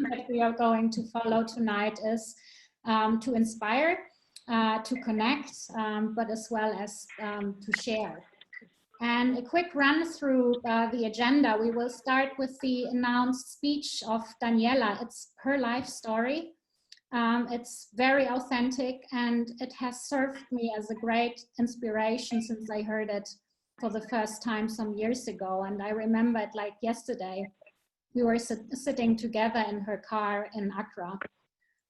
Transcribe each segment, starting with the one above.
that we are going to follow tonight is to inspire, to connect, but as well as to share. And a quick run through the agenda. We will start with the announced speech of Daniela. It's her life story. It's very authentic, and it has served me as a great inspiration since I heard it for the first time some years ago. And I remember it like yesterday. We were sitting together in her car in Accra.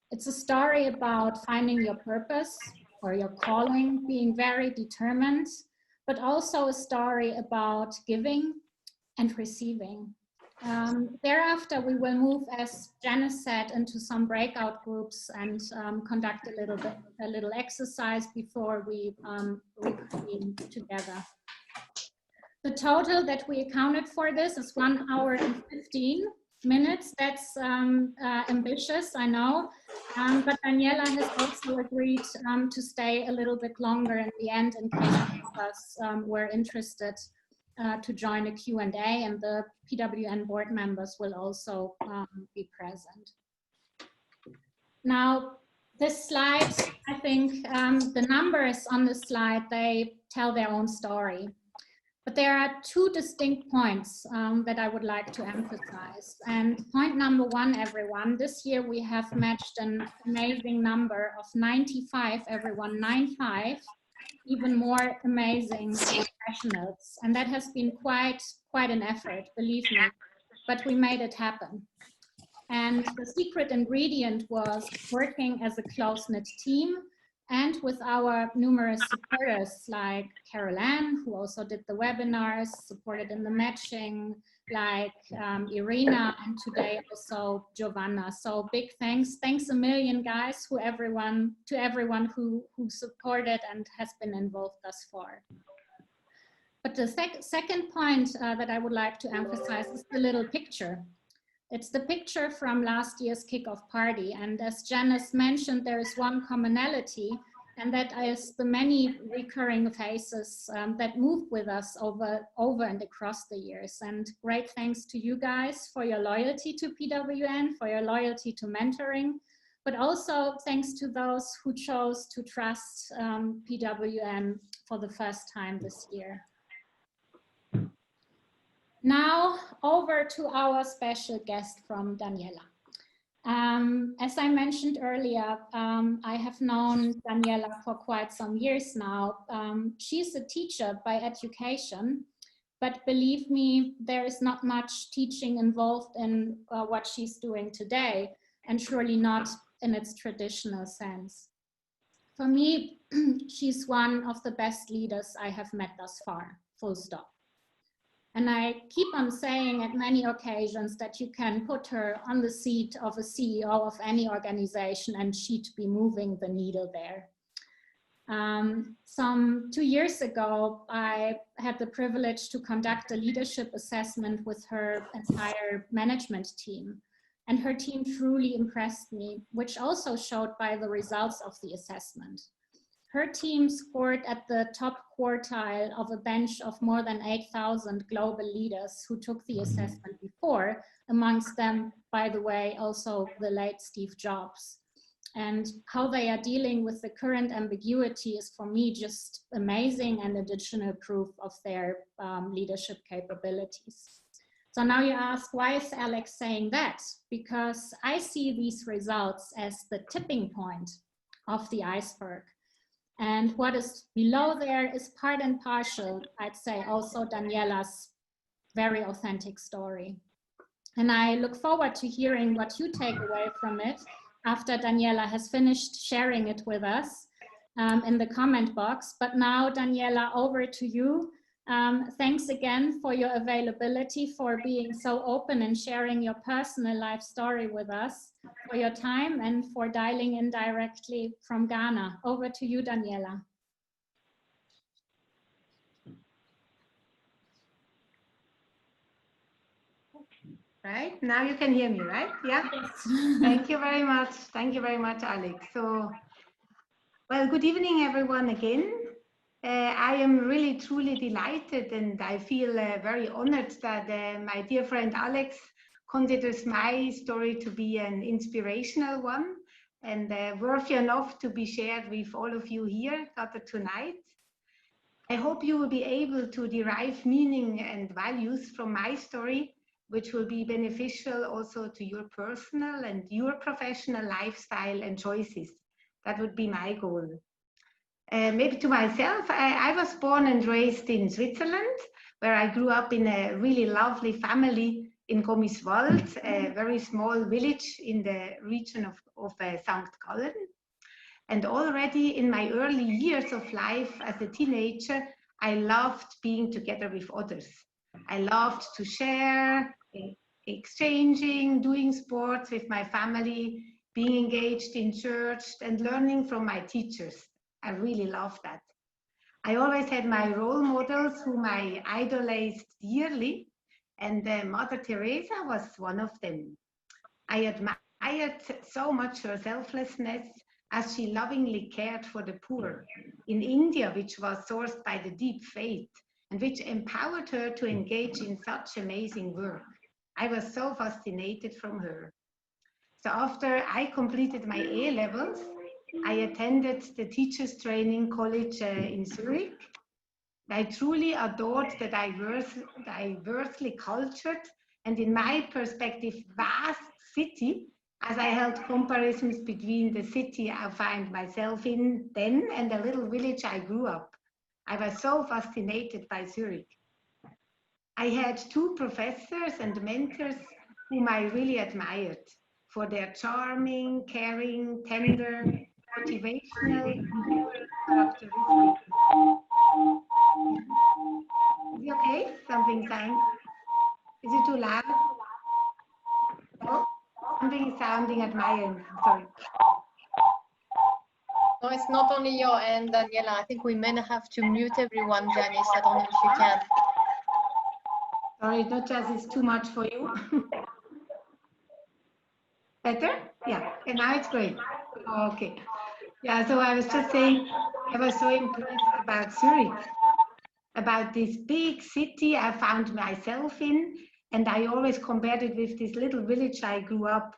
It's a story about finding your purpose or your calling, being very determined, but also a story about giving and receiving. Thereafter, we will move, as Janice said, into some breakout groups and conduct a little exercise before we reconvene together. The total that we accounted for this is 1 hour and 15 minutes. That's ambitious, I know, but Daniela has also agreed to stay a little bit longer in the end in case any of us were interested to join a Q&A, and the PWN board members will also be present. Now, this slide, I think the numbers on this slide, they tell their own story. But there are two distinct points that I would like to emphasize. And point number one, everyone, this year we have matched an amazing number of 95, everyone, 95, even more amazing professionals. And that has been quite an effort, believe me, but we made it happen. And the secret ingredient was working as a close-knit team, and with our numerous supporters like Carol Ann, who also did the webinars, supported in the matching, like Irina, and today also Giovanna. So big thanks. Thanks a million, guys, to everyone who supported and has been involved thus far. But the second point that I would like to emphasize is the little picture. It's the picture from last year's kickoff party. And as Janice mentioned, there is one commonality, and that is the many recurring faces that moved with us over and across the years. And great thanks to you guys for your loyalty to PWN, for your loyalty to mentoring, but also thanks to those who chose to trust PWN for the first time this year. Now over to our special guest from Daniela. As I mentioned earlier, I have known Daniela for quite some years now. She's a teacher by education, but believe me, there is not much teaching involved in what she's doing today, and surely not in its traditional sense. For me, she's one of the best leaders I have met thus far, full stop. And I keep on saying at many occasions that you can put her on the seat of a CEO of any organization and she'd be moving the needle there. Some 2 years ago, I had the privilege to conduct a leadership assessment with her entire management team. And her team truly impressed me, which also showed by the results of the assessment. Her team scored at the top quartile of a bench of more than 8,000 global leaders who took the assessment before, amongst them, by the way, also the late Steve Jobs. And how they are dealing with the current ambiguity is, for me, just amazing and additional proof of their leadership capabilities. So now you ask, why is Alex saying that? Because I see these results as the tipping point of the iceberg. And what is below there is part and partial, I'd say, also Daniela's very authentic story. And I look forward to hearing what you take away from it after Daniela has finished sharing it with us in the comment box. But now, Daniela, over to you. Thanks again for your availability, for being so open and sharing your personal life story with us, for your time, and for dialing in directly from Ghana. Over to you, Daniela. Right, now you can hear me, right? Yeah. Thank you very much. Thank you very much, Alex. So, well, good evening, everyone, again. I am really, truly delighted, and I feel very honored that my dear friend Alex considers my story to be an inspirational one and worthy enough to be shared with all of you here gathered tonight. I hope you will be able to derive meaning and values from my story, which will be beneficial also to your personal and your professional lifestyle and choices. That would be my goal. Maybe to myself, I was born and raised in Switzerland, where I grew up in a really lovely family in Gommiswald, a very small village in the region of St. Gallen. And already in my early years of life as a teenager, I loved being together with others. I loved to share, exchanging, doing sports with my family, being engaged in church and learning from my teachers. I really loved that. I always had my role models whom I idolized dearly, and Mother Teresa was one of them. I admired so much her selflessness as she lovingly cared for the poor in India, which was sourced by the deep faith and which empowered her to engage in such amazing work. I was so fascinated from her. So after I completed my A-levels, I attended the Teachers Training College in Zurich. I truly adored the diversely cultured and, in my perspective, vast city, as I held comparisons between the city I find myself in then and the little village I grew up. I was so fascinated by Zurich. I had two professors and mentors whom I really admired for their charming, caring, tender, motivational, and humorous characteristics. Is it okay? Something sound? Is it too loud? No? Something is sounding at my end. Sorry. No, it's not only your end, Daniela. I think we may have to mute everyone, Janice. I don't know if you can. Sorry, not just it's too much for you. Better? Yeah, and now it's great. Okay. Yeah, so I was just saying, I was so impressed about Zurich, about this big city I found myself in, and I always compared it with this little village I grew up.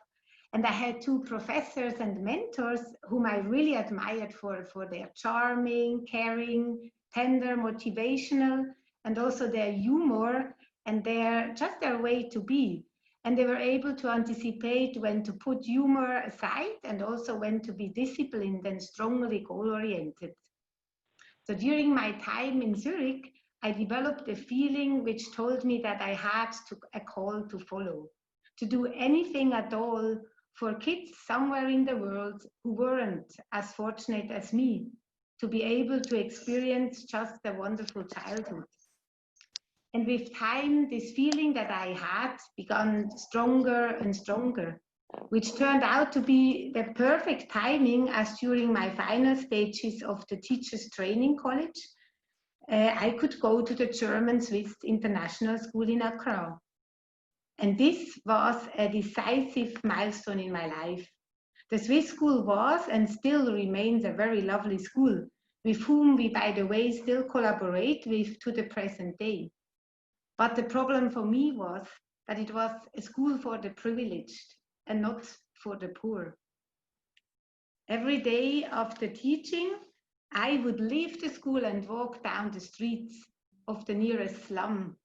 And I had two professors and mentors whom I really admired for their charming, caring, tender, motivational, and also their humor and just their way to be. And they were able to anticipate when to put humor aside and also when to be disciplined and strongly goal-oriented. So during my time in Zurich, I developed a feeling which told me that I had a call to follow, to do anything at all for kids somewhere in the world who weren't as fortunate as me, to be able to experience just a wonderful childhood. And with time, this feeling that I had began stronger and stronger, which turned out to be the perfect timing, as during my final stages of the Teachers Training College, I could go to the German-Swiss International School in Accra. And this was a decisive milestone in my life. The Swiss school was and still remains a very lovely school, with whom we, by the way, still collaborate with to the present day. But the problem for me was that it was a school for the privileged and not for the poor. Every day after teaching, I would leave the school and walk down the streets of the nearest slum.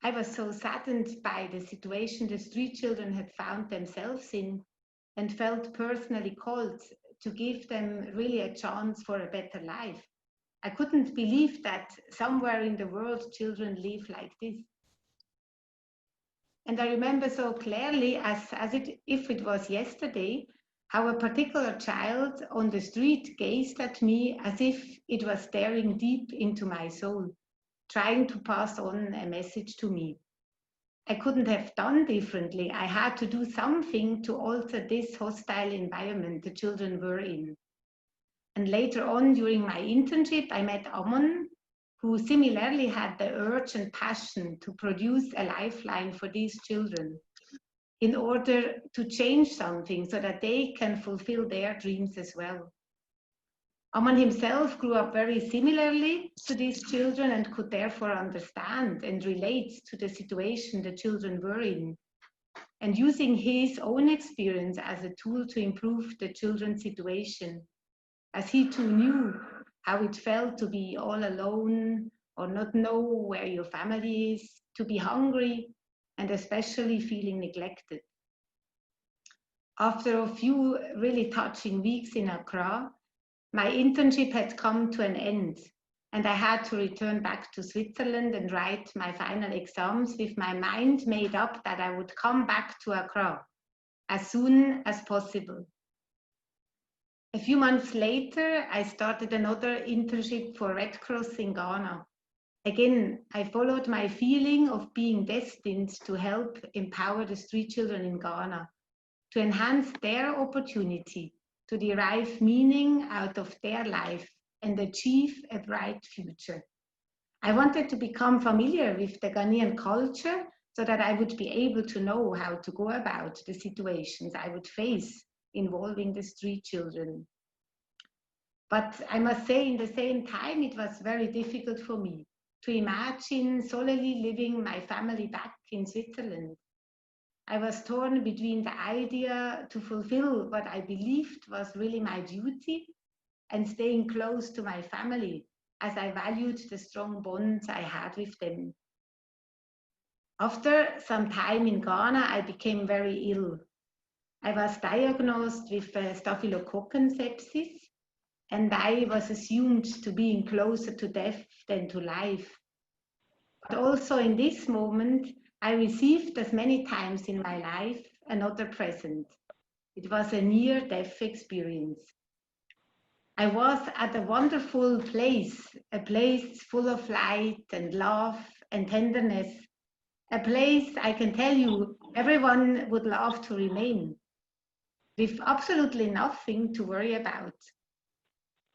I was so saddened by the situation the street children had found themselves in and felt personally called to give them really a chance for a better life. I couldn't believe that somewhere in the world children live like this. And I remember so clearly if it was yesterday, how a particular child on the street gazed at me as if it was staring deep into my soul, trying to pass on a message to me. I couldn't have done differently. I had to do something to alter this hostile environment the children were in. And later on, during my internship, I met Amon, who similarly had the urge and passion to produce a lifeline for these children in order to change something so that they can fulfill their dreams as well. Amon himself grew up very similarly to these children and could therefore understand and relate to the situation the children were in. and using his own experience as a tool to improve the children's situation, as he too knew how it felt to be all alone or not know where your family is, to be hungry, and especially feeling neglected. After a few really touching weeks in Accra, my internship had come to an end, and I had to return back to Switzerland and write my final exams with my mind made up that I would come back to Accra as soon as possible. A few months later, I started another internship for Red Cross in Ghana. Again, I followed my feeling of being destined to help empower the street children in Ghana, to enhance their opportunity to derive meaning out of their life and achieve a bright future. I wanted to become familiar with the Ghanaian culture so that I would be able to know how to go about the situations I would face involving the street children. But I must say, in the same time, it was very difficult for me to imagine solely living my family back in Switzerland. I was torn between the idea to fulfill what I believed was really my duty and staying close to my family, as I valued the strong bonds I had with them. After some time in Ghana, I became very ill. I was diagnosed with Staphylococcus sepsis, and I was assumed to be closer to death than to life. But also in this moment, I received, as many times in my life, another present. It was a near-death experience. I was at a wonderful place, a place full of light and love and tenderness, a place I can tell you everyone would love to remain, with absolutely nothing to worry about.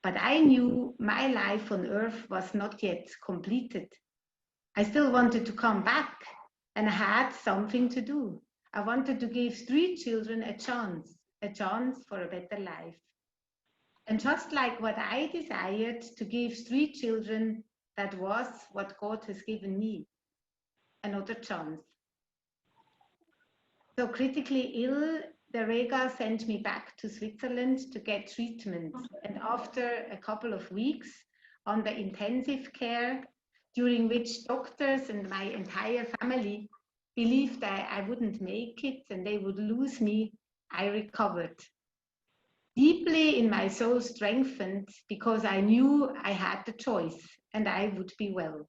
But I knew my life on earth was not yet completed. I still wanted to come back, and I had something to do. I wanted to give street children a chance for a better life. And just like what I desired to give street children, that was what God has given me, another chance. So critically ill, the Rega sent me back to Switzerland to get treatment. And after a couple of weeks on the intensive care, during which doctors and my entire family believed that I wouldn't make it and they would lose me, I recovered. Deeply in my soul strengthened because I knew I had the choice and I would be well.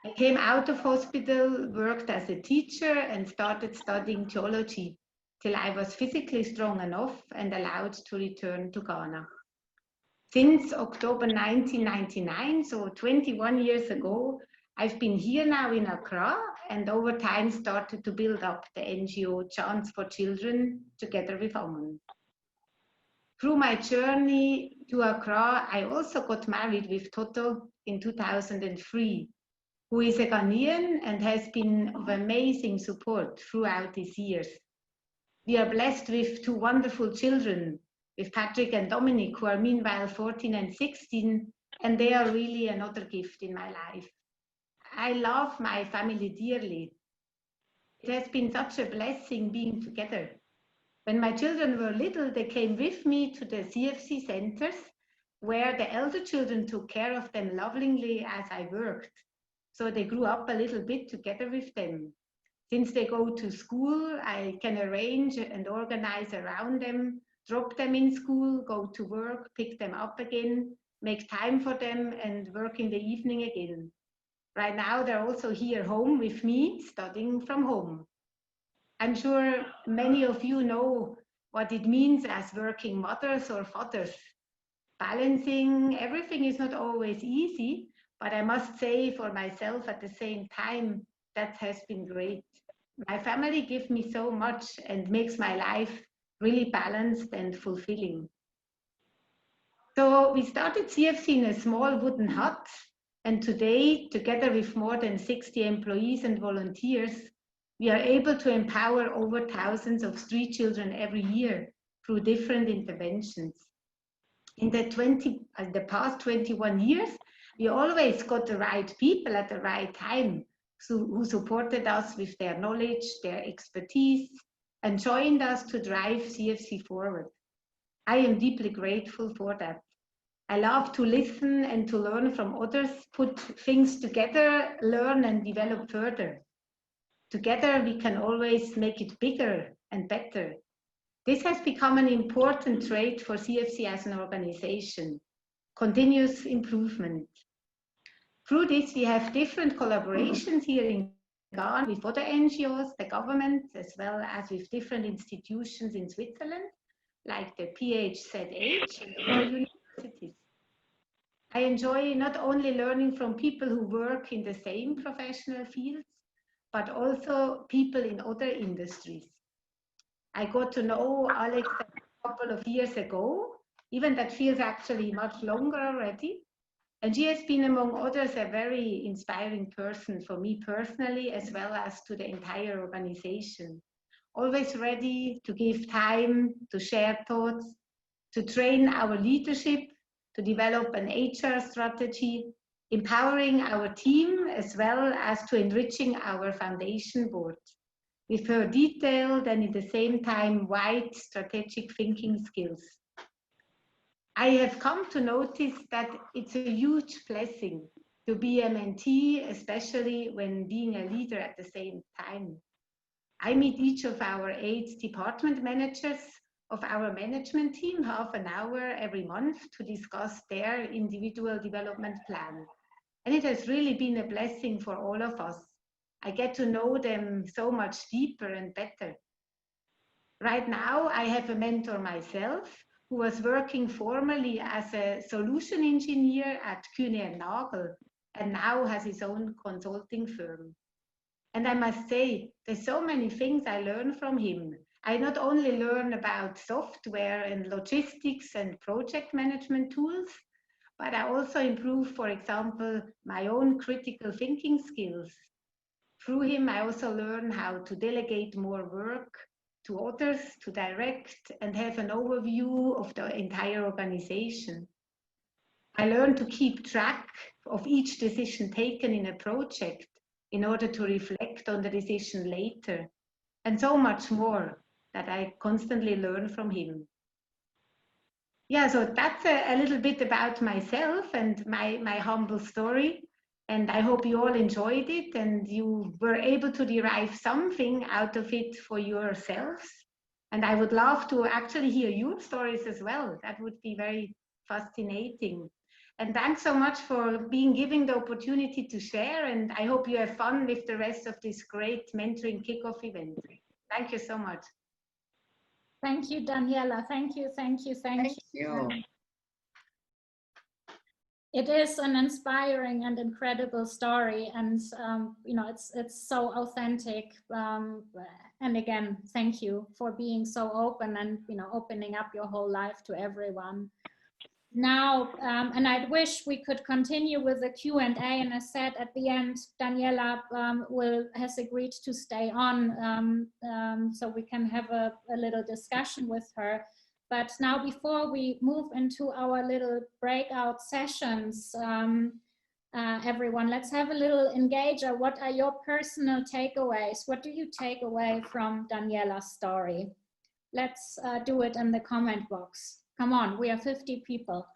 I came out of hospital, worked as a teacher and started studying theology till I was physically strong enough and allowed to return to Ghana. Since October 1999, so 21 years ago, I've been here now in Accra and over time started to build up the NGO Chance for Children together with Amun. Through my journey to Accra, I also got married with Toto in 2003, who is a Ghanaian and has been of amazing support throughout these years. We are blessed with two wonderful children, with Patrick and Dominic, who are meanwhile 14 and 16, and they are really another gift in my life. I love my family dearly. It has been such a blessing being together. When my children were little, they came with me to the CFC centers, where the elder children took care of them lovingly as I worked. So they grew up a little bit together with them. Since they go to school, I can arrange and organize around them, drop them in school, go to work, pick them up again, make time for them and work in the evening again. Right now, they're also here home with me, studying from home. I'm sure many of you know what it means as working mothers or fathers. Balancing everything is not always easy, but I must say for myself at the same time, that has been great. My family gives me so much and makes my life really balanced and fulfilling. So we started CFC in a small wooden hut, and today, together with more than 60 employees and volunteers, we are able to empower over thousands of street children every year through different interventions. In the past 21 years, we always got the right people at the right time who supported us with their knowledge, their expertise, and joined us to drive CFC forward. I am deeply grateful for that. I love to listen and to learn from others, put things together, learn and develop further. Together we can always make it bigger and better. This has become an important trait for CFC as an organization, continuous improvement. Through this, we have different collaborations here in Ghana with other NGOs, the government, as well as with different institutions in Switzerland, like the PHZH and other universities. I enjoy not only learning from people who work in the same professional fields, but also people in other industries. I got to know Alex a couple of years ago, even that feels actually much longer already. And she has been, among others, a very inspiring person for me personally, as well as to the entire organization. Always ready to give time, to share thoughts, to train our leadership, to develop an HR strategy, empowering our team, as well as to enriching our foundation board with her detailed and at the same time wide strategic thinking skills. I have come to notice that it's a huge blessing to be a mentee, especially when being a leader at the same time. I meet each of our 8 department managers of our management team half an hour every month to discuss their individual development plan. And it has really been a blessing for all of us. I get to know them so much deeper and better. Right now, I have a mentor myself who was working formerly as a solution engineer at Kühne & Nagel and now has his own consulting firm. And I must say, there's so many things I learn from him. I not only learn about software and logistics and project management tools, but I also improve, for example, my own critical thinking skills. Through him, I also learn how to delegate more work to others, to direct and have an overview of the entire organization. I learn to keep track of each decision taken in a project in order to reflect on the decision later, and so much more that I constantly learn from him. Yeah, so that's a little bit about myself and my humble story. And I hope you all enjoyed it and you were able to derive something out of it for yourselves. And I would love to actually hear your stories as well. That would be very fascinating. And thanks so much for giving the opportunity to share. And I hope you have fun with the rest of this great mentoring kickoff event. Thank you so much. Thank you, Daniela. Thank you, thank you, thank you. It is an inspiring and incredible story, and you know, it's so authentic. And again, thank you for being so open and opening up your whole life to everyone. Now, and I wish we could continue with the Q&A, and I said at the end, Daniela has agreed to stay on, so we can have a little discussion with her. But now, before we move into our little breakout sessions, everyone, let's have a little engager. What are your personal takeaways? What do you take away from Daniela's story? Let's do it in the comment box. Come on, we are 50 people.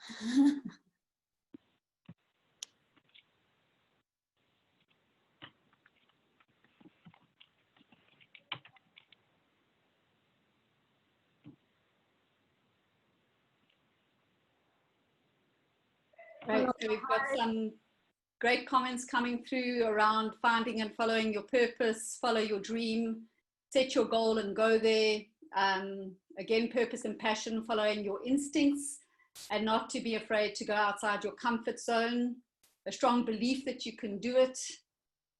Great. So we've got some great comments coming through around finding and following your purpose, follow your dream, set your goal and go there. Again, purpose and passion, following your instincts and not to be afraid to go outside your comfort zone. A strong belief that you can do it.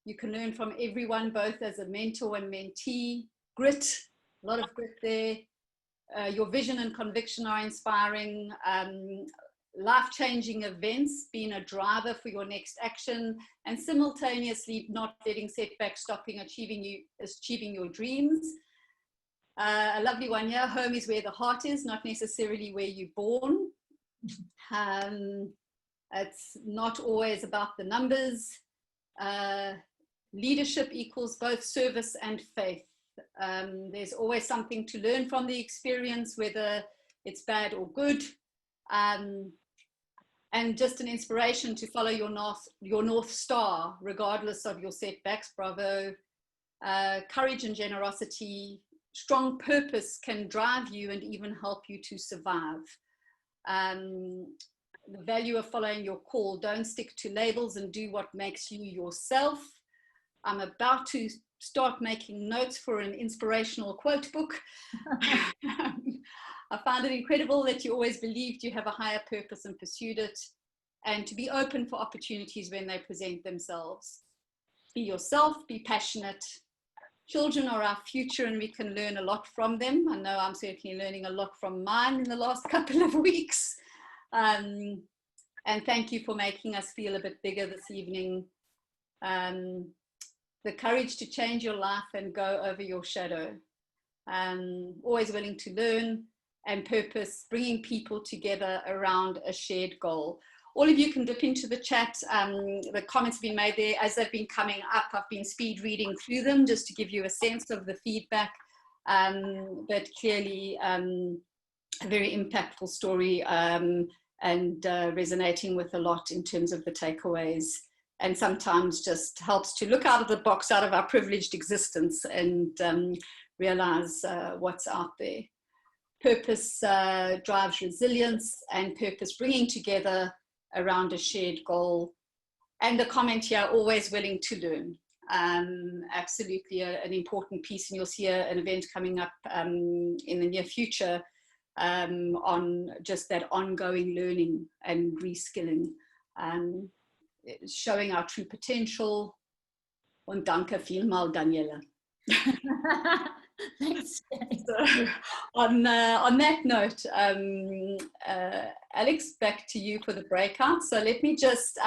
You can learn from everyone, both as a mentor and mentee. Grit, a lot of grit there. Your vision and conviction are inspiring. Life-changing events, being a driver for your next action, and simultaneously not letting setbacks stopping achieving your dreams. A lovely one here, home is where the heart is, not necessarily where you're born. It's not always about the numbers. leadership equals both service and faith. There's always something to learn from the experience, whether it's bad or good, and just an inspiration to follow your North Star, regardless of your setbacks. Bravo. Courage and generosity, strong purpose can drive you and even help you to survive. The value of following your call. Don't stick to labels and do what makes you yourself. I'm about to start making notes for an inspirational quote book. I found it incredible that you always believed you have a higher purpose and pursued it, and to be open for opportunities when they present themselves. Be yourself, be passionate. Children are our future and we can learn a lot from them. I know I'm certainly learning a lot from mine in the last couple of weeks. And thank you for making us feel a bit bigger this evening. The courage to change your life and go over your shadow. Always willing to learn, and purpose, bringing people together around a shared goal. All of you can dip into the chat. The comments have been made there as they've been coming up. I've been speed reading through them just to give you a sense of the feedback, but clearly a very impactful story, and resonating with a lot in terms of the takeaways, and sometimes just helps to look out of the box, out of our privileged existence, and realize what's out there. Purpose drives resilience, and purpose bringing together around a shared goal. And the comment here, always willing to learn. Absolutely an important piece, and you'll see an event coming up in the near future on just that ongoing learning and reskilling, showing our true potential. Und danke vielmal, Daniela. Thanks. So, on that note, Alex, back to you for the breakout. So let me just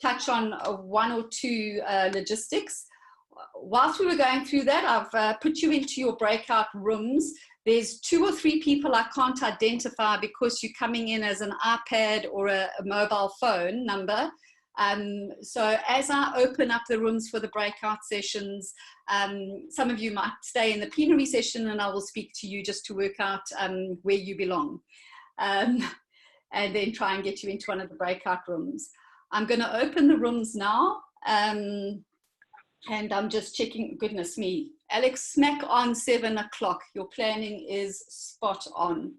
touch on one or two logistics. Whilst we were going through that, I've put you into your breakout rooms. There's 2 or 3 people I can't identify because you're coming in as an iPad or a mobile phone number. So as I open up the rooms for the breakout sessions, some of you might stay in the plenary session, and I will speak to you just to work out where you belong, and then try and get you into one of the breakout rooms. I'm going to open the rooms now, and I'm just checking. Goodness me, Alex, smack on 7 o'clock. Your planning is spot on.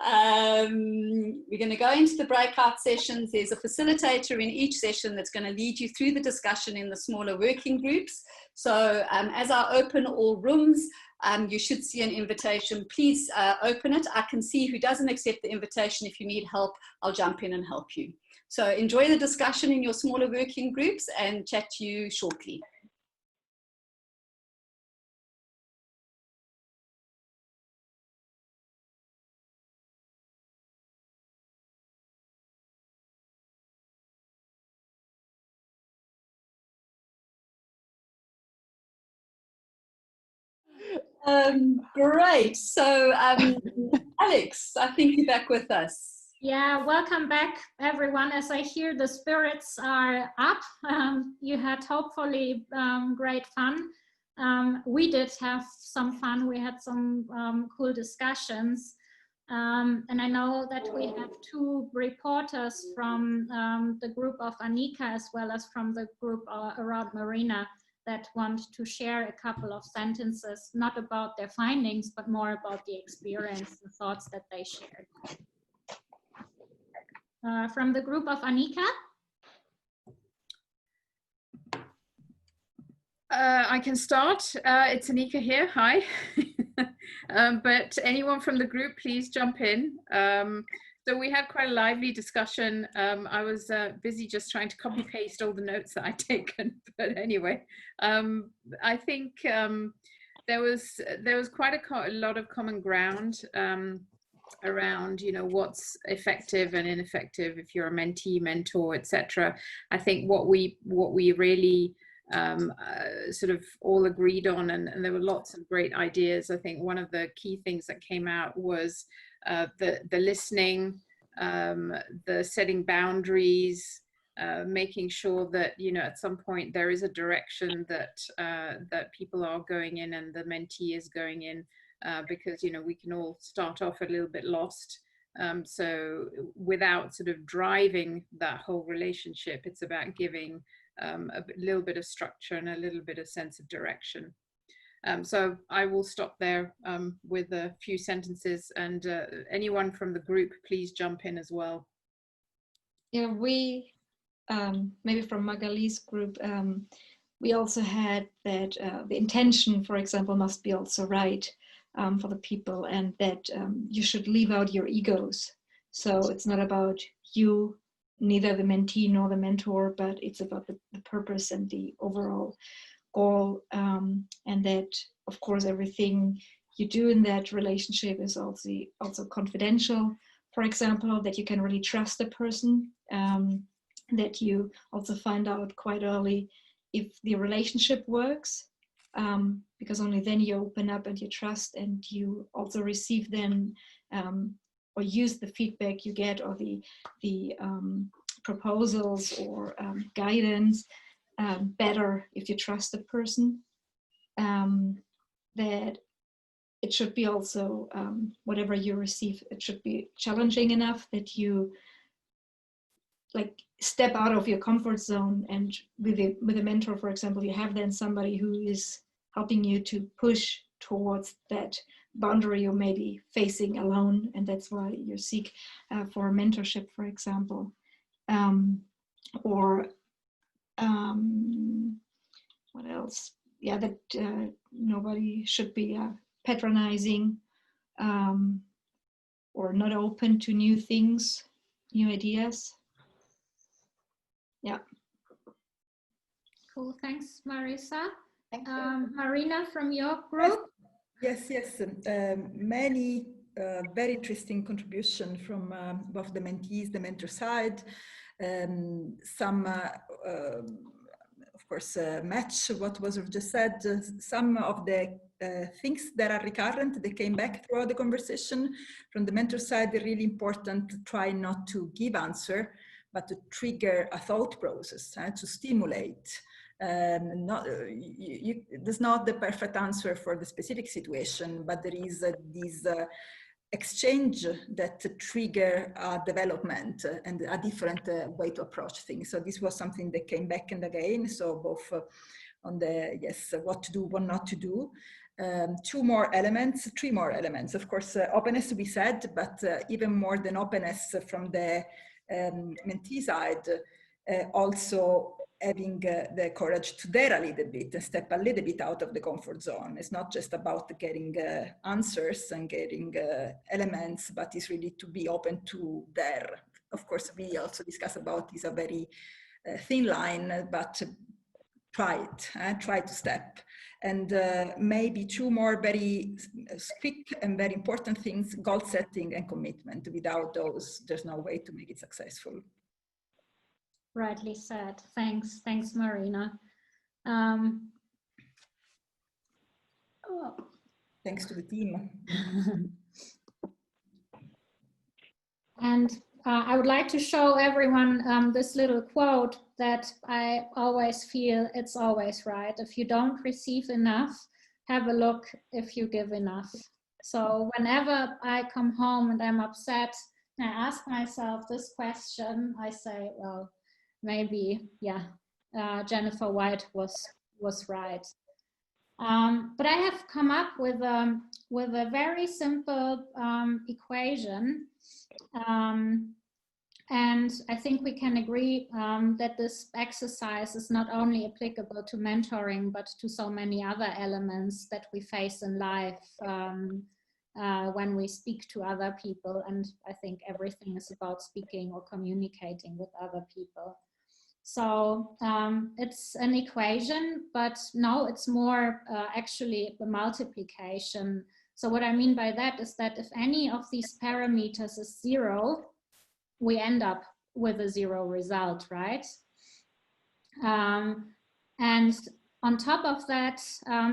We're going to go into the breakout sessions. There's a facilitator in each session that's going to lead you through the discussion in the smaller working groups. So as I open all rooms, you should see an invitation. Please open it. I can see who doesn't accept the invitation. If you need help, I'll jump in and help you. So enjoy the discussion in your smaller working groups, and chat to you shortly. Great. So, Alex, I think you're back with us. Yeah, welcome back, everyone. As I hear the spirits are up, you had hopefully great fun. We did have some fun. We had some cool discussions. And I know that we have 2 reporters from the group of Anika, as well as from the group around Marina, that want to share a couple of sentences, not about their findings, but more about the experience and thoughts that they shared. From the group of Anika? I can start. It's Anika here. Hi. But anyone from the group, please jump in. So we had quite a lively discussion. I was busy just trying to copy paste all the notes that I'd taken. But anyway, I think there was quite a lot of common ground around, you know, what's effective and ineffective if you're a mentee, mentor, etc. I think what we really sort of all agreed on, and there were lots of great ideas. I think one of the key things that came out was the listening, the setting boundaries, making sure that, you know, at some point there is a direction that that people are going in and the mentee is going in, because, you know, we can all start off a little bit lost. So without sort of driving that whole relationship, it's about giving a little bit of structure and a little bit of sense of direction. So I will stop there with a few sentences, and anyone from the group, please jump in as well. Yeah, we, maybe from Magali's group, we also had that the intention, for example, must be also right for the people, and that you should leave out your egos. So it's not about you, neither the mentee nor the mentor, but it's about the purpose and the overall goal, and that, of course, everything you do in that relationship is also confidential. For example, that you can really trust the person, that you also find out quite early if the relationship works, because only then you open up and you trust, and you also receive then or use the feedback you get, or the proposals or guidance better if you trust the person. That it should be also, whatever you receive, it should be challenging enough that you like step out of your comfort zone. And with a mentor, for example, you have then somebody who is helping you to push towards that boundary you may be facing alone, and that's why you seek for mentorship, for example. Or what else? Yeah, that nobody should be patronizing or not open to new things, new ideas. Yeah. Cool, thanks, Marisa. Thank you. Marina, from your group? Yes. Many very interesting contribution from both the mentees, the mentor side. Some, of course, match what was just said. Some of the things that are recurrent, they came back throughout the conversation. From the mentor side, they're really important to try not to give answer, but to trigger a thought process, to stimulate. There's not the perfect answer for the specific situation, but there is this exchange that trigger development and a different way to approach things. So this was something that came back and again. So both on the, yes, what to do, what not to do. Three more elements. Of course, openness we said, but even more than openness from the mentee side, also having the courage to dare a little bit and step a little bit out of the comfort zone. It's not just about getting answers and getting elements, but it's really to be open to dare. Of course, we also discuss about this a very thin line, but try it, try to step. And maybe two more very quick and very important things: goal setting and commitment. Without those, there's no way to make it successful. Rightly said. Thanks, Marina. Thanks to the team. And I would like to show everyone this little quote that I always feel it's always right. If you don't receive enough, have a look if you give enough. So whenever I come home and I'm upset, I ask myself this question. I say, well, maybe, yeah, Jennifer White was right. But I have come up with a very simple equation, and I think we can agree that this exercise is not only applicable to mentoring, but to so many other elements that we face in life when we speak to other people. And I think everything is about speaking or communicating with other people. So it's an equation, but no, it's more actually a multiplication. So what I mean by that is that if any of these parameters is 0, we end up with a 0 result, right? And on top of that,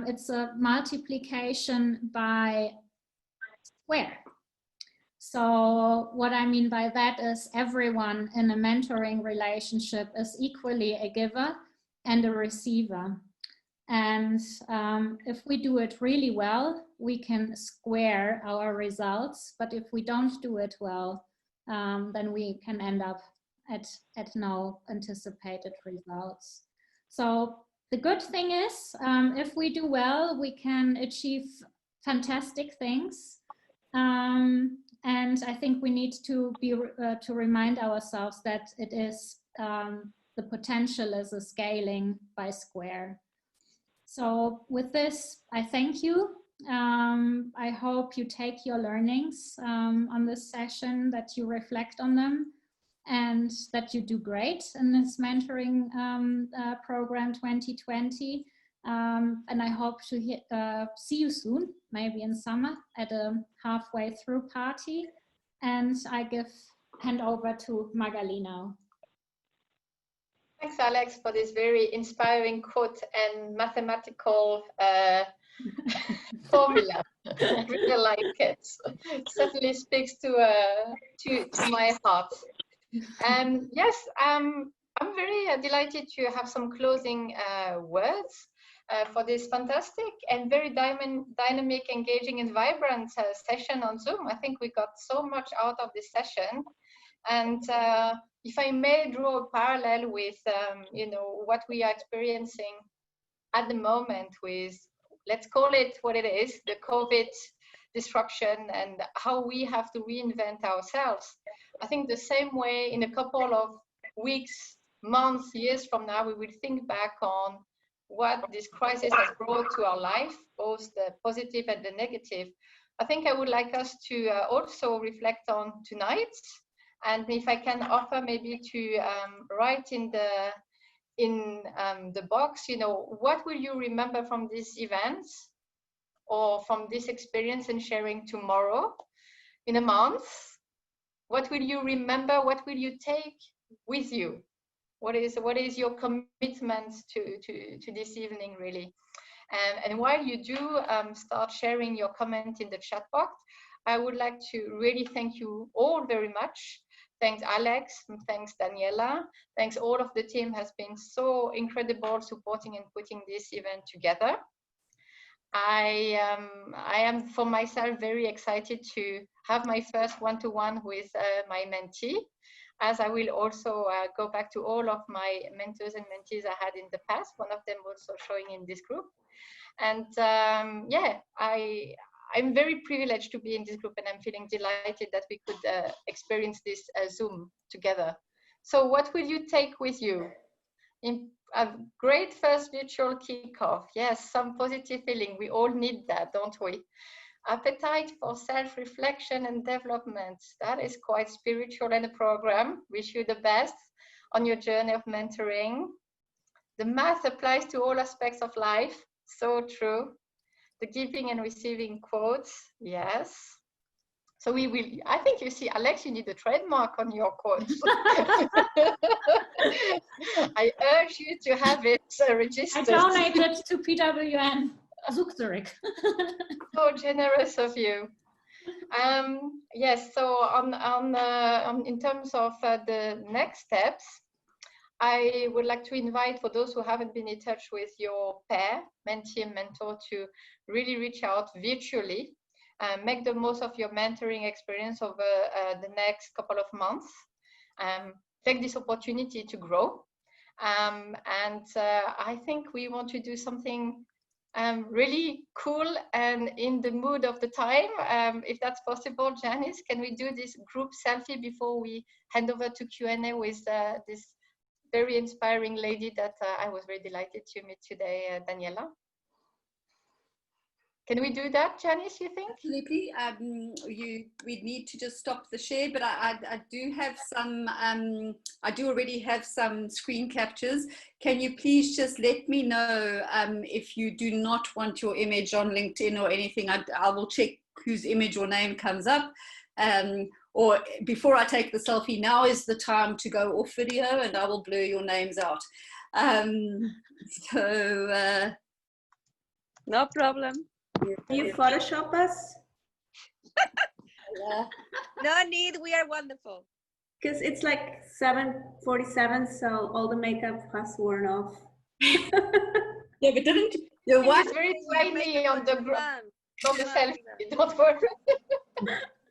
it's a multiplication by square. So what I mean by that is everyone in a mentoring relationship is equally a giver and a receiver. And if we do it really well, we can square our results. But if we don't do it well, then we can end up at no anticipated results. So the good thing is, if we do well, we can achieve fantastic things. And I think we need to to remind ourselves that it is the potential is a scaling by square. So with this, I thank you. I hope you take your learnings on this session, that you reflect on them, and that you do great in this mentoring program 2020. And I hope to see you soon, maybe in summer, at a halfway through party. And I hand over to Magali now. Thanks, Alex, for this very inspiring quote and mathematical formula. I really like it. It certainly speaks to my heart. Yes, I'm very delighted to have some closing words for this fantastic and very dynamic, engaging, and vibrant session on Zoom. I think we got so much out of this session. And if I may draw a parallel with, what we are experiencing at the moment with, let's call it what it is, the COVID disruption, and how we have to reinvent ourselves. I think the same way in a couple of weeks, months, years from now, we will think back on what this crisis has brought to our life, both the positive and the negative. I think I would like us to also reflect on tonight. And if I can offer maybe to write in the box, what will you remember from these events or from this experience and sharing tomorrow, in a month? What will you remember? What will you take with you? What is your commitment to this evening, really? And while you do start sharing your comment in the chat box, I would like to really thank you all very much. Thanks, Alex. Thanks, Daniela. Thanks, all of the team has been so incredible supporting and putting this event together. I am, for myself, very excited to have my first one-to-one with my mentee, as I will also go back to all of my mentors and mentees I had in the past, one of them also showing in this group. And yeah, I'm very privileged to be in this group, and I'm feeling delighted that we could experience this Zoom together. So what will you take with you? In a great first virtual kickoff. Yes, some positive feeling. We all need that, don't we? Appetite for self-reflection and development. That is quite spiritual in the program. Wish you the best on your journey of mentoring. The math applies to all aspects of life. So true. The giving and receiving quotes. Yes. So we will, I think you see, Alex, you need a trademark on your quotes. I urge you to have it registered. I donated to PWN Zug Zurich. So generous of you. Yes, so in terms of the next steps, I would like to invite, for those who haven't been in touch with your pair, mentee and mentor, to really reach out virtually. Make the most of your mentoring experience over the next couple of months. Take this opportunity to grow. And I think we want to do something really cool and in the mood of the time. If that's possible, Janice, can we do this group selfie before we hand over to Q&A with this very inspiring lady that I was very delighted to meet today, Daniela? Can we do that, Janice, you think? Absolutely. We need to just stop the share, but I do have some, I do already have some screen captures. Can you please just let me know if you do not want your image on LinkedIn or anything? I will check whose image or name comes up. Or before I take the selfie, now is the time to go off video and I will blur your names out. No problem. Can you Photoshop us? No need, we are wonderful. Because it's like 7:47, so all the makeup has worn off. Yeah, but didn't the one? It's very tiny on the selfie. Fun. Don't worry.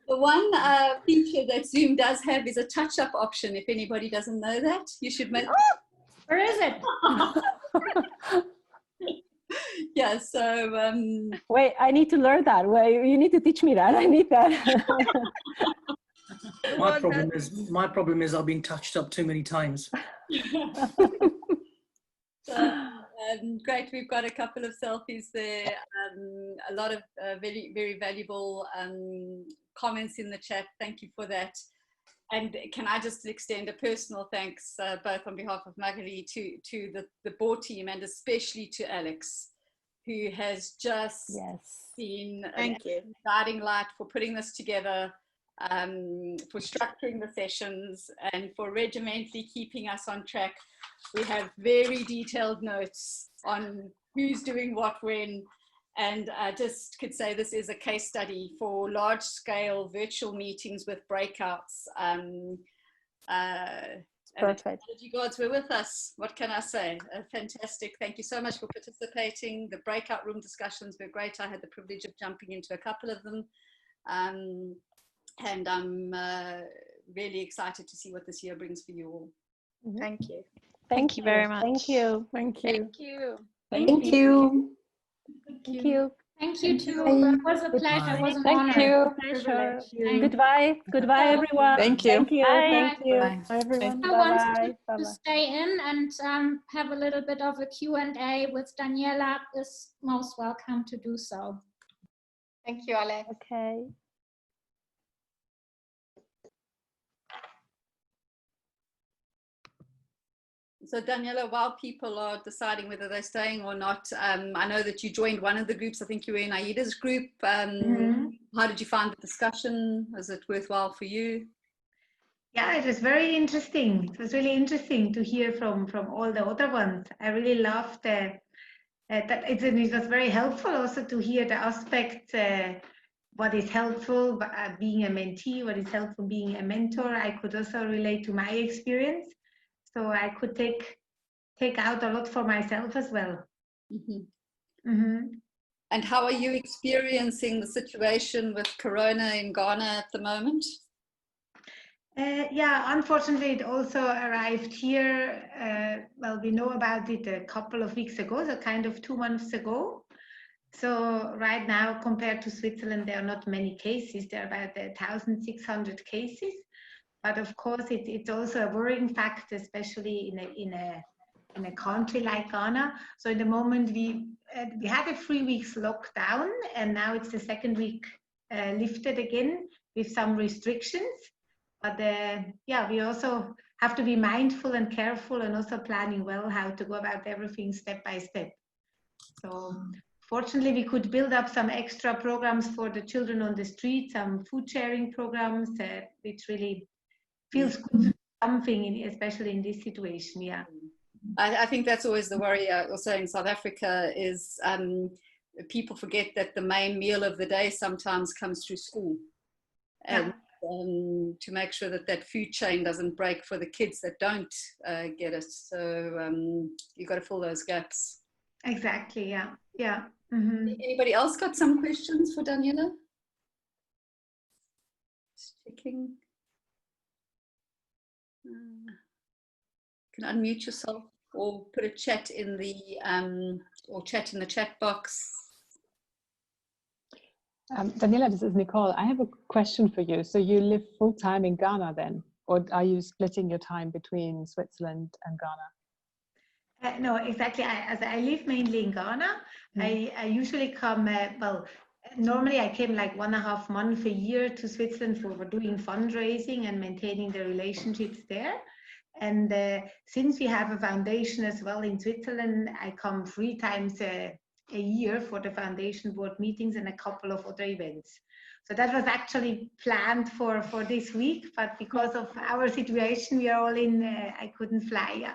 The one feature that Zoom does have is a touch-up option. If anybody doesn't know that, you should make. Where is it? Yeah. So. Wait, I need to learn that. Well, you need to teach me that. I need that. My problem is I've been touched up too many times. So, great, we've got a couple of selfies there, a lot of very, very valuable comments in the chat. Thank you for that. And can I just extend a personal thanks, both on behalf of Magali to the board team, and especially to Alex, who has just been a guiding light for putting this together, for structuring the sessions, and for regimentally keeping us on track. We have very detailed notes on who's doing what when, and I just could say this is a case study for large-scale virtual meetings with breakouts. Perfect. You gods were with us. What can I say? Fantastic. Thank you so much for participating. The breakout room discussions were great. I had the privilege of jumping into a couple of them. And I'm really excited to see what this year brings for you all. Thank you. Thank you very much. Thank you. Thank you. Thank you. Thank you. Thank you too. It was a pleasure. It was an honor. Thank you. Goodbye. Goodbye, everyone. Thank you. Thank you. Bye. Thank you. Bye. Bye, everyone. I want Bye-bye. to Bye-bye. stay in and have a little bit of a Q&A with Daniela is most welcome to do so. Thank you, Alex. Okay. So Daniela, while people are deciding whether they're staying or not, I know that you joined one of the groups. I think you were in Aida's group. How did you find the discussion? Was it worthwhile for you? Yeah, it was very interesting. It was really interesting to hear from all the other ones. I really loved that. It was very helpful also to hear the aspects. What is helpful being a mentee? What is helpful being a mentor? I could also relate to my experience. So I could take out a lot for myself as well. And how are you experiencing the situation with Corona in Ghana at the moment? Yeah, unfortunately, it also arrived here. Well, we know about it a couple of weeks ago, so kind of 2 months ago. So right now, compared to Switzerland, there are not many cases. There are about 1,600 cases. But of course, it's also a worrying fact, especially in a country like Ghana. So in the moment we had a 3 weeks lockdown, and now it's the second week lifted again with some restrictions. But yeah, we also have to be mindful and careful, and also planning well how to go about everything step by step. So fortunately, we could build up some extra programs for the children on the street, some food sharing programs, which really feels good, something, especially in this situation. Yeah, I think that's always the worry also in South Africa is people forget that the main meal of the day sometimes comes through school. And to make sure that that food chain doesn't break for the kids that don't get it. So you've got to fill those gaps. Exactly, yeah. Anybody else got some questions for Daniela? Just checking. You can unmute yourself or put a chat in the chat box. Daniela, this is Nicole. I have a question for you. So you live full-time in Ghana then, or are you splitting your time between Switzerland and Ghana? No, exactly. I live mainly in Ghana. I usually come, normally I came like 1.5 months a year to Switzerland for doing fundraising and maintaining the relationships there. And since we have a foundation as well in Switzerland, I come 3 times a year for the foundation board meetings and a couple of other events. So that was actually planned for this week, but because of our situation, we are all in, I couldn't fly.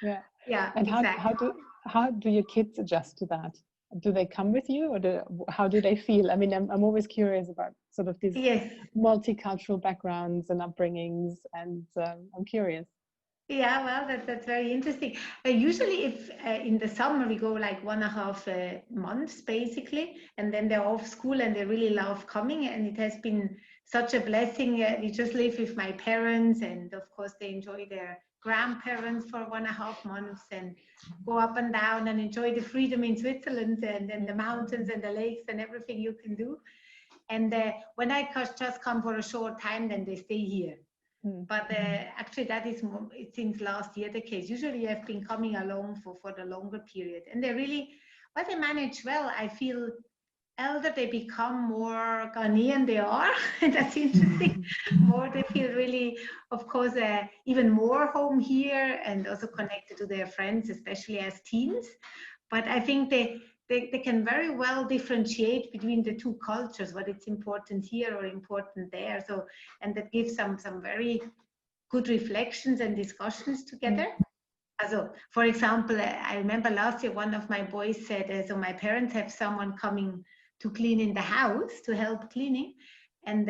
Yeah. And exactly. how do your kids adjust to that? do they come with you, or how do they feel? I mean, I'm always curious about sort of these multicultural backgrounds and upbringings, and I'm curious. Yeah, well, that's very interesting. Usually, if in the summer we go like 1.5 months basically, and then they're off school and they really love coming, and it has been such a blessing. We just live with my parents, and of course they enjoy their grandparents for 1.5 months and go up and down and enjoy the freedom in Switzerland and the mountains and the lakes and everything you can do. And when I just come for a short time, then they stay here. But actually that is more, since last year the case. Usually I've been coming along for the longer period, and they really, well, they manage well. I feel elder they become, more Ghanaian they are. That's interesting. More they feel really, of course, even more home here, and also connected to their friends, especially as teens. But I think they can very well differentiate between the two cultures, what it's important here or important there. So, and that gives some very good reflections and discussions together. Also, for example, I remember last year one of my boys said, so my parents have someone coming to clean in the house, to help cleaning. And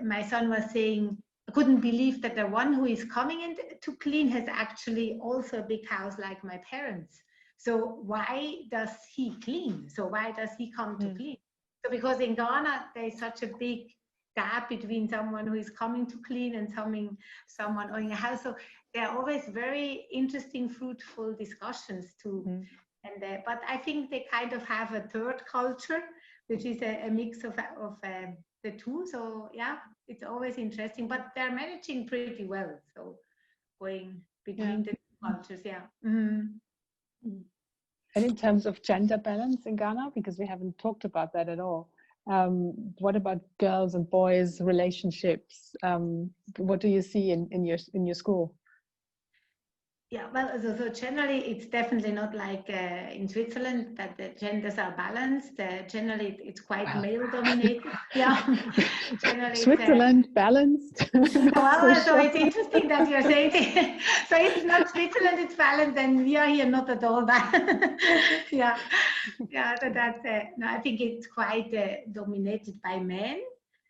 my son was saying, I couldn't believe that the one who is coming in to clean has actually also a big house like my parents. So why does he clean? So why does he come to clean? So because in Ghana, there's such a big gap between someone who is coming to clean and someone owning a house. So there are always very interesting, fruitful discussions too. And but I think they kind of have a third culture, which is a mix of the two. So yeah, it's always interesting, but they're managing pretty well. So going between the two cultures, And in terms of gender balance in Ghana, because we haven't talked about that at all, what about girls and boys relationships? What do you see in your school? Yeah, well, so generally it's definitely not like in Switzerland that the genders are balanced. Generally it's quite male dominated. Yeah, generally Switzerland balanced. Well, so it's interesting that you're saying it. So it's not Switzerland, it's balanced, and we are here not at all balanced. Yeah, so that's no, I think it's quite dominated by men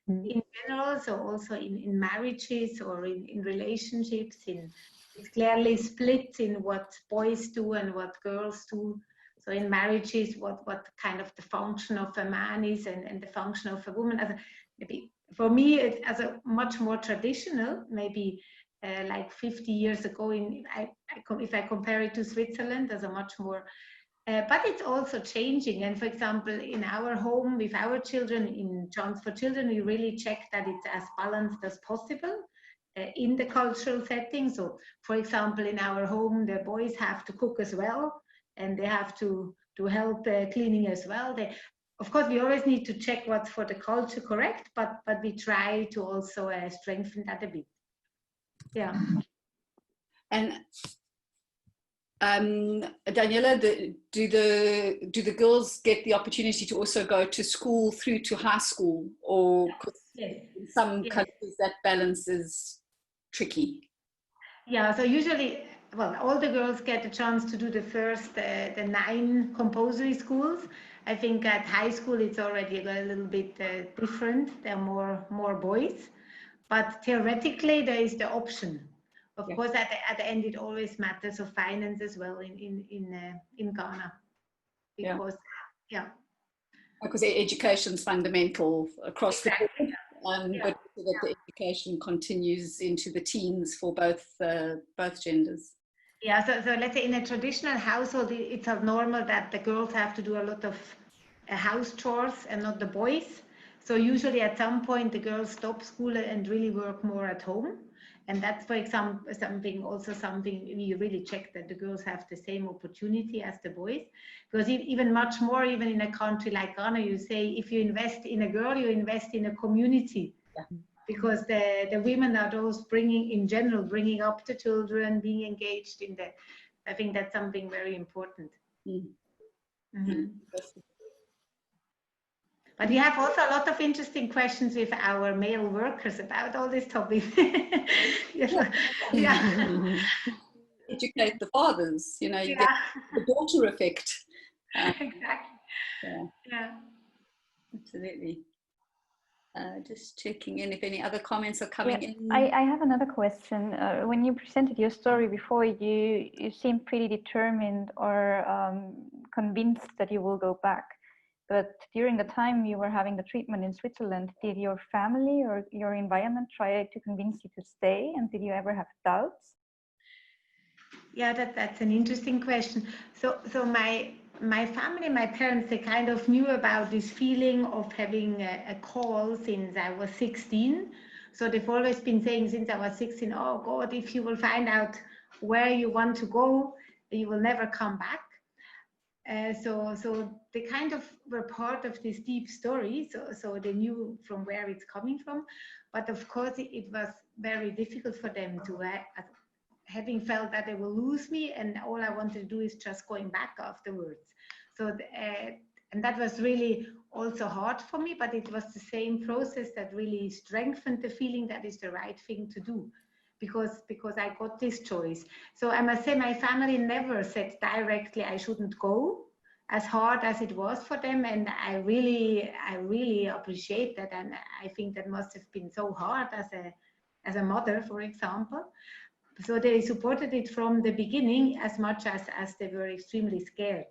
in general. So also in marriages or in relationships, it's clearly split in what boys do and what girls do. So in marriages, what kind of the function of a man is and the function of a woman. As maybe for me, as a much more traditional, maybe like 50 years ago. If I compare it to Switzerland, as a much more. But it's also changing. And for example, in our home with our children, in Chance for Children, we really check that it's as balanced as possible. In the cultural setting. So for example, in our home, the boys have to cook as well, and they have to help cleaning as well. Of course, we always need to check what's for the culture correct, but we try to also strengthen that a bit. Yeah. And Daniela, do the girls get the opportunity to also go to school through to high school, or in some countries that balance is tricky? Yeah, so usually, well, all the girls get a chance to do the first, the 9 compulsory schools. I think at high school it's already a little bit different. There are more boys, but theoretically there is the option. Of course, at the end it always matters of finance as well in Ghana, because because education is fundamental across the board. But so that the education continues into the teens for both genders. Yeah, so let's say in a traditional household, it's normal that the girls have to do a lot of house chores and not the boys. So usually at some point the girls stop school and really work more at home. And that's, for example, something we really check, that the girls have the same opportunity as the boys. Because even much more, even in a country like Ghana, you say, if you invest in a girl, you invest in a community. Yeah. Because the women are those bringing up the children, being engaged in I think that's something very important. But we have also a lot of interesting questions with our male workers about all these topics. Educate the fathers, the daughter effect. Exactly. Yeah. Absolutely. Just checking in if any other comments are coming in. I have another question. When you presented your story before, you seemed pretty determined or convinced that you will go back. But during the time you were having the treatment in Switzerland, did your family or your environment try to convince you to stay? And did you ever have doubts? Yeah, that's an interesting question. So my family, my parents, they kind of knew about this feeling of having a call since I was 16. So they've always been saying since I was 16, oh God, if you will find out where you want to go, you will never come back. So they kind of were part of this deep story. So they knew from where it's coming from. But of course, it was very difficult for them to having felt that they will lose me, and all I wanted to do is just going back afterwards. So, and that was really also hard for me, but it was the same process that really strengthened the feeling that is the right thing to do, because I got this choice. So I must say my family never said directly I shouldn't go, as hard as it was for them, and I really appreciate that, and I think that must have been so hard as a mother, for example. So they supported it from the beginning as much as they were extremely scared.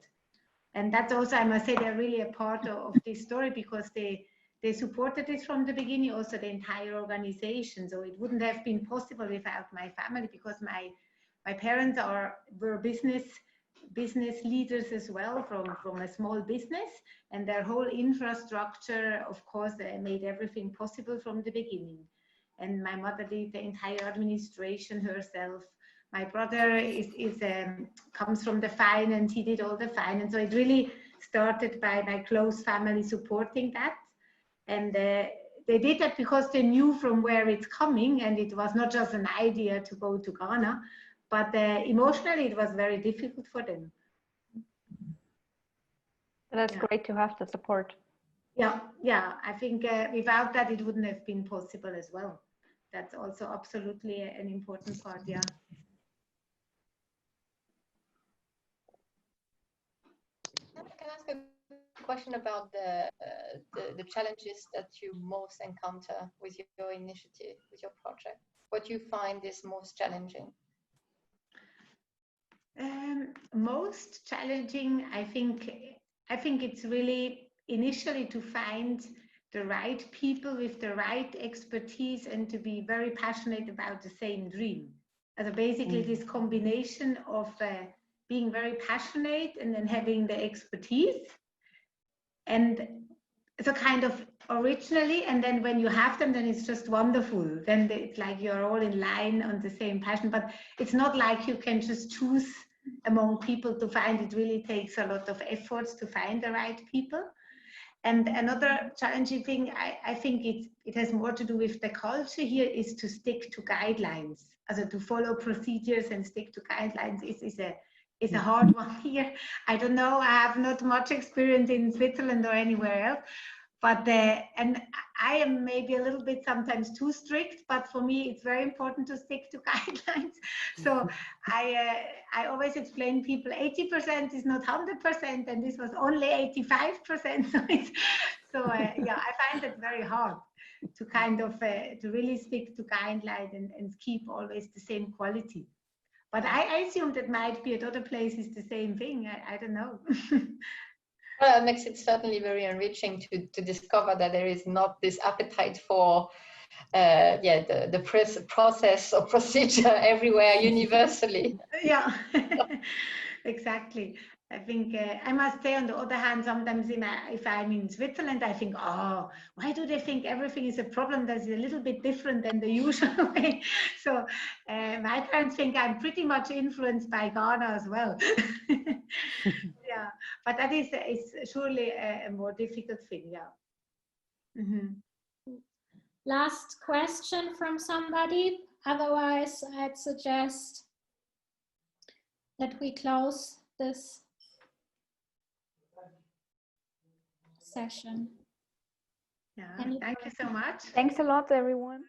And that's also, I must say, they're really a part of this story, because they supported it from the beginning, also the entire organization. So it wouldn't have been possible without my family, because my parents were business leaders as well, from a small business, and their whole infrastructure, of course, made everything possible from the beginning. And my mother did the entire administration herself. My brother comes from the finance, he did all the finance. So it really started by my close family supporting that. And they did that because they knew from where it's coming, and it was not just an idea to go to Ghana, but emotionally it was very difficult for them. That's great to have the support. Yeah, I think without that it wouldn't have been possible as well. That's also absolutely an important part, yeah. Can I ask a question about the challenges that you most encounter with your initiative, with your project? What you find is most challenging? Most challenging, I think it's really initially to find the right people with the right expertise and to be very passionate about the same dream. So basically this combination of being very passionate and then having the expertise, and so kind of originally, and then when you have them, then it's just wonderful. Then it's like you're all in line on the same passion, but it's not like you can just choose among people to find. It really takes a lot of efforts to find the right people. And another challenging thing, I think it has more to do with the culture here, is to stick to guidelines. Also to follow procedures and stick to guidelines is a hard one here. I don't know, I have not much experience in Switzerland or anywhere else, but and I am maybe a little bit sometimes too strict, but for me it's very important to stick to guidelines. So I always explain people 80% is not 100%, and this was only 85%. Yeah, I find it very hard to kind of to really stick to guidelines and keep always the same quality. But I assume that might be at other places the same thing. I don't know. Well, it makes it certainly very enriching to discover that there is not this appetite for the process or procedure everywhere universally. Yeah, exactly. I think I must say, on the other hand, sometimes if I'm in Switzerland, I think, oh, why do they think everything is a problem that's a little bit different than the usual way? So my parents think I'm pretty much influenced by Ghana as well. Yeah, but that is surely a more difficult thing, yeah. Last question from somebody. Otherwise, I'd suggest that we close this session. Yeah, thank you so much. Thanks a lot, everyone.